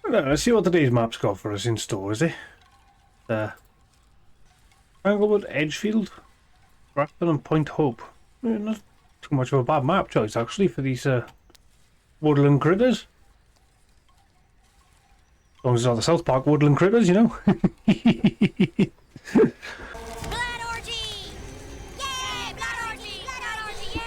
Let's see what today's map's got for us in store, is it? Anglewood, Edgefield, Brackton and Point Hope. Not too much of a bad map choice actually for these woodland critters. As long as it's not the South Park woodland critters, you know. Blood orgy! Yay! Blood orgy! Blood orgy!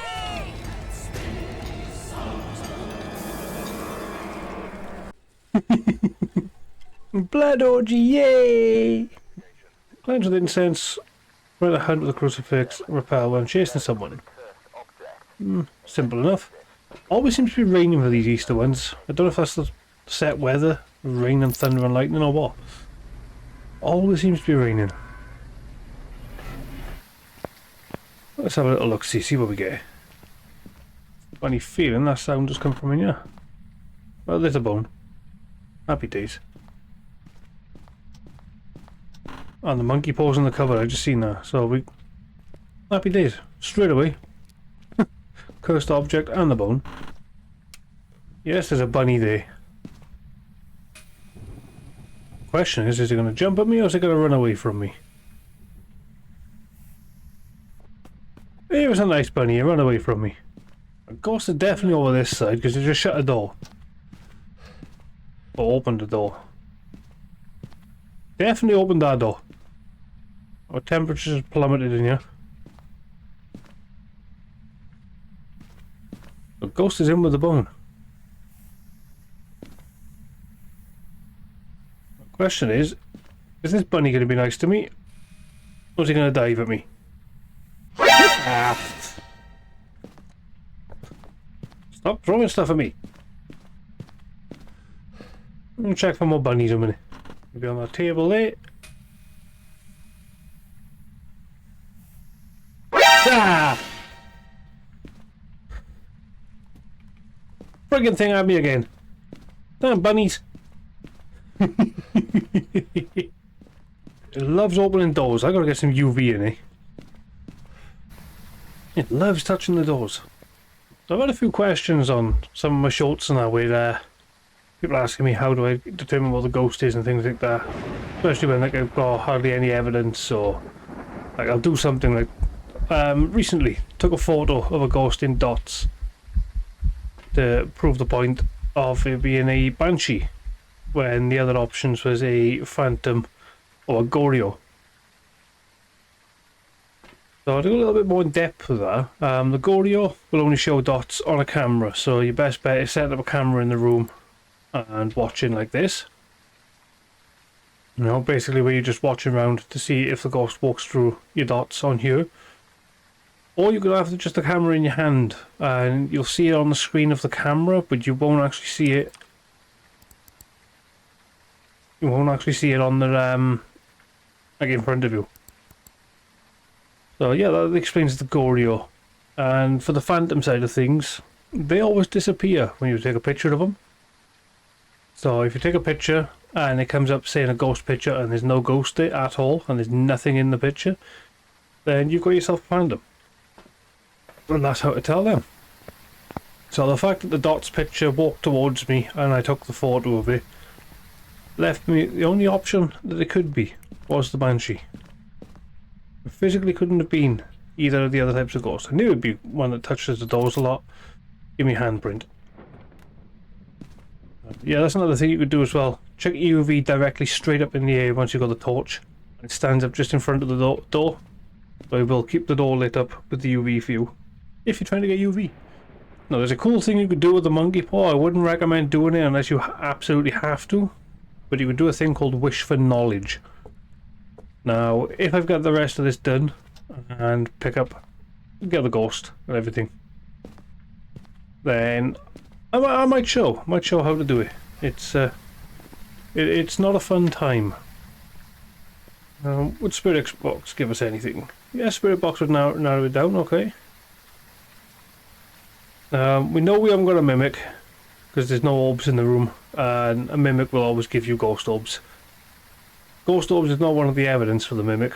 Yay! Blood orgy, yay! Cleanse with incense, wear the hand with a crucifix, repel when chasing someone. Simple enough. Always seems to be raining for these Easter ones. I don't know if that's the set weather, rain and thunder and lightning or what. Always seems to be raining. Let's have a little look, see what we get. Funny feeling that sound just come from in here. Well, there's a bone. Happy days. And the monkey paws on the cover, I just seen that. So we... Happy days. Straight away. Cursed object and the bone. Yes, there's a bunny there. Question is he going to jump at me or is he going to run away from me? It was a nice bunny, he ran away from me. A ghost is definitely over this side because he just shut a door. Or opened the door. Definitely opened that door. Our temperature's plummeted in here. The ghost is in with the bone. The question is this bunny going to be nice to me? Or is he going to dive at me? Ah. Stop throwing stuff at me. I'm going to check for more bunnies in a minute. Maybe on that table there. Ah! Friggin' thing at me again. Damn bunnies. It loves opening doors. I gotta get some UV in it. It loves touching the doors. So I've had a few questions on some of my shorts and that with people asking me how do I determine what the ghost is and things like that. Especially when like I've got hardly any evidence or like I'll do something like recently took a photo of a ghost in dots to prove the point of it being a banshee when the other options was a phantom or a goryo. So I'll do a little bit more in depth with that. The goryo will only show dots on a camera, so your best bet is setting up a camera in the room and watching like this. You know, basically where you're just watching around to see if the ghost walks through your dots on here. Or you could have just a camera in your hand and you'll see it on the screen of the camera, but you won't actually see it. You won't actually see it on the like in front of you. So yeah, that explains the goryo. And for the phantom side of things, they always disappear when you take a picture of them. So if you take a picture and it comes up saying a ghost picture and there's no ghost there at all and there's nothing in the picture, then you've got yourself a phantom. And that's how to tell them. So the fact that the dots picture walked towards me and I took the photo of it left me the only option that it could be was the banshee. It physically couldn't have been either of the other types of ghosts. I knew it would be one that touches the doors a lot. Give me a handprint. Yeah, that's another thing you could do as well. Check UV directly straight up in the air once you've got the torch. It stands up just in front of the door. So it will keep the door lit up with the UV for you. If you're trying to get UV. Now there's a cool thing you could do with the monkey paw. I wouldn't recommend doing it unless you absolutely have to. But you could do a thing called wish for knowledge. Now, if I've got the rest of this done and pick up, get the ghost and everything, then I might show how to do it. It's not a fun time. Would Spirit Box give us anything? Yeah, Spirit Box would narrow it down. Okay. We know we haven't got a mimic because there's no orbs in the room, and a mimic will always give you ghost orbs. Ghost orbs is not one of the evidence for the mimic,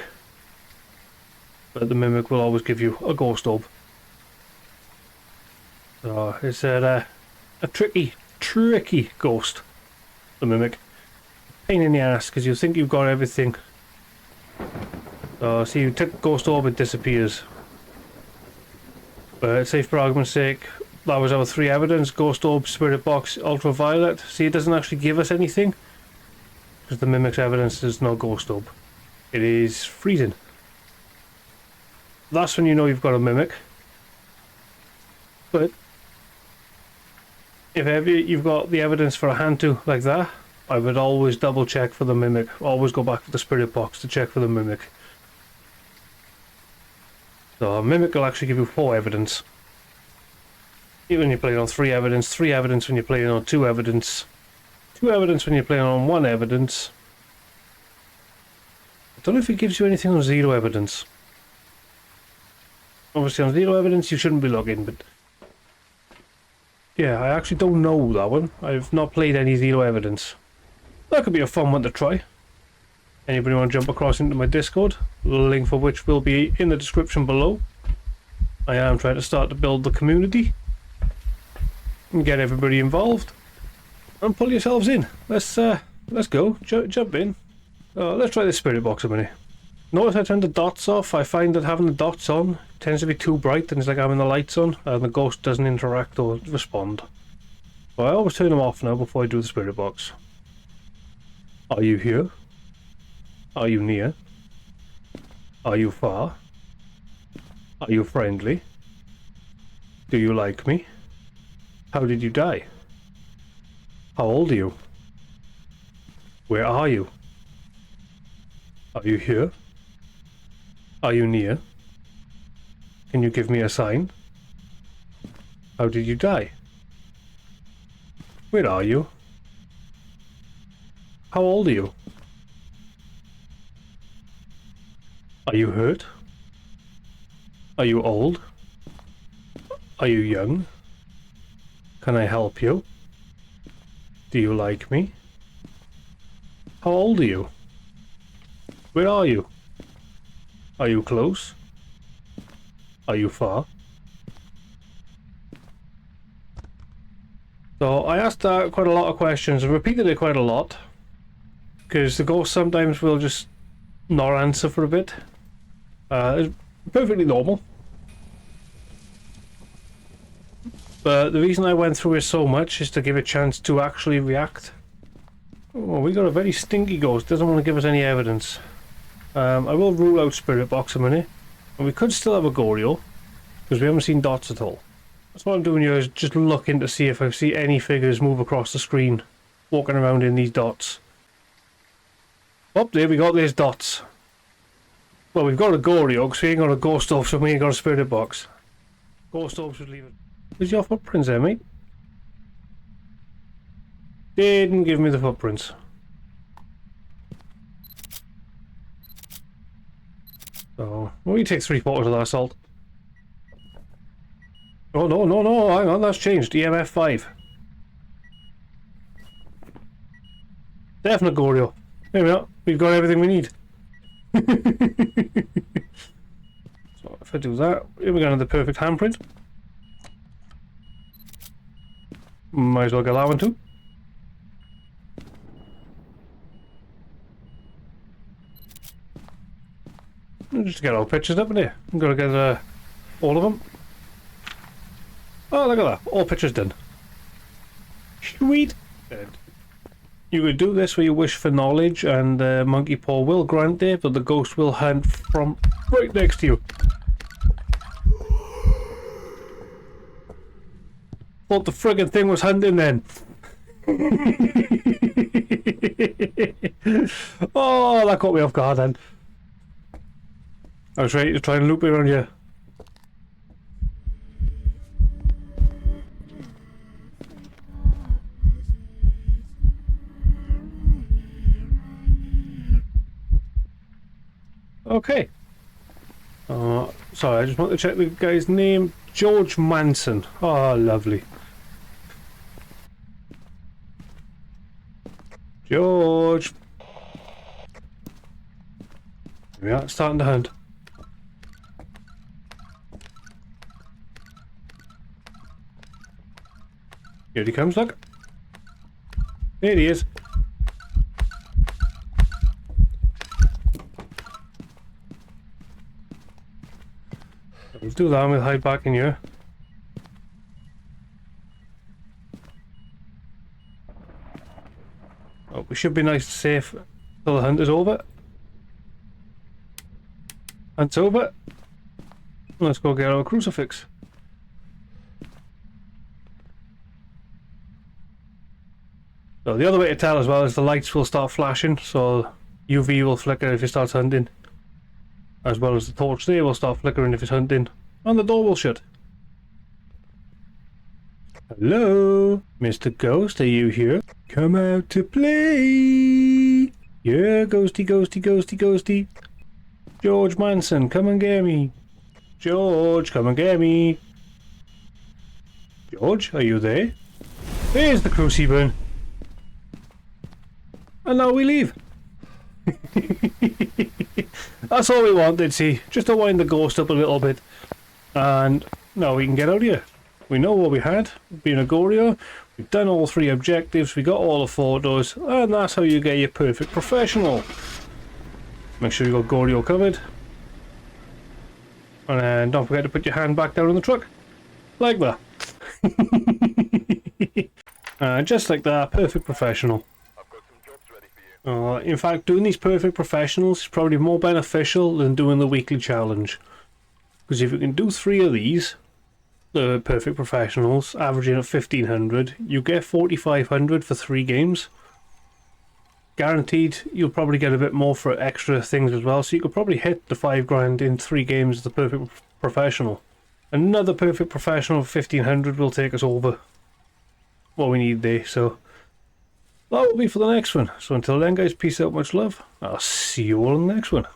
but the mimic will always give you a ghost orb. So it's a tricky ghost. the mimic. Pain in the ass, because you think you've got everything. So, see, you took Ghost Orb, it disappears. But safe for argument's sake, that was our 3 evidence. Ghost Orb, Spirit Box, Ultraviolet. See, it doesn't actually give us anything. Because the mimic's evidence is no Ghost Orb. It is freezing. That's when you know you've got a mimic. But if ever you've got the evidence for a Hantu like that, I would always double check for the mimic. Always go back to the Spirit Box to check for the mimic. So a mimic will actually give you 4 evidence. Even when you're playing on 3 evidence, 3 evidence when you're playing on 2 evidence, 2 evidence when you're playing on 1 evidence. I don't know if it gives you anything on 0 evidence. Obviously on 0 evidence you shouldn't be looking, but yeah, I actually don't know that one. I've not played any 0 evidence. That could be a fun one to try. Anybody want to jump across into my Discord? Link for which will be in the description below. I am trying to start to build the community and get everybody involved and pull yourselves in. Let's go. Jump in. Let's try this Spirit Box a minute. Notice I turn the dots off. I find that having the dots on tends to be too bright and it's like having the lights on and the ghost doesn't interact or respond. So I always turn them off now before I do the Spirit Box. Are you here? Are you near? Are you far? Are you friendly? Do you like me? How did you die? How old are you? Where are you? Are you here? Are you near? Can you give me a sign? How did you die? Where are you? How old are you? Are you hurt? Are you old? Are you young? Can I help you? Do you like me? How old are you? Where are you? Are you close? Are you far? So I asked quite a lot of questions and repeated it quite a lot because the ghost sometimes will just not answer for a bit. It's perfectly normal. But the reason I went through it so much is to give it a chance to actually react. Oh, we got a very stinky ghost, doesn't want to give us any evidence. I will rule out Spirit Box a minute. And we could still have a Goryo, because we haven't seen dots at all. That's what I'm doing here, is just looking to see if I see any figures move across the screen, walking around in these dots. Oh, there we go, there's dots. Well, we've got a Goryo, because we ain't got a Ghost Orb, so we ain't got a Spirit Box. Ghost Orb should leave it. Where's your footprints there, mate? Didn't give me the footprints. So, we take 3/4 of that salt. Oh, no, hang on, that's changed. EMF 5. Definite Goryo. There we are. We've got everything we need. So, if I do that, here we go, the perfect handprint. Might as well get that one too. Just to get all pictures up in here. I'm gonna get all of them. Oh, look at that. All pictures done. Sweet. You could do this where you wish for knowledge and Monkey Paw will grant it, but the ghost will hunt from right next to you. Thought the friggin' thing was hunting then. Oh, that caught me off guard then. I was ready to try and loop it around here. Okay. Sorry, I just want to check the guy's name. George Manson. Oh, lovely. George. Here we are, starting to hunt. Here he comes, look. There he is. We'll do that and we'll hide back in here. Oh, we should be nice and safe till the hunt is over. Hunt's over. Let's go get our crucifix. So the other way to tell as well is the lights will start flashing, so UV will flicker if it starts hunting. As well as the torch there will start flickering if it's hunting. And the door will shut. Hello? Mr. Ghost, are you here? Come out to play! Yeah, ghosty, ghosty, ghosty, ghosty. George Manson, come and get me. George, come and get me. George, are you there? There's the crucifix. And now we leave. That's all we wanted, see. Just to wind the ghost up a little bit. And now we can get out of here. We know what we had, being a Gorio. We've done all 3 objectives, we got all the photos, and that's how you get your perfect professional. Make sure you got Gorio covered. And then don't forget to put your hand back down in the truck. Like that. Just like that, perfect professional. In fact, doing these perfect professionals is probably more beneficial than doing the weekly challenge. Because if you can do 3 of these, the perfect professionals, averaging at 1500, you get 4500 for 3 games. Guaranteed, you'll probably get a bit more for extra things as well, so you could probably hit the 5 grand in 3 games as the perfect professional. Another perfect professional of 1500 will take us over what we need there, so that will be for the next one. So until then guys, peace out, much love. I'll see you all in the next one.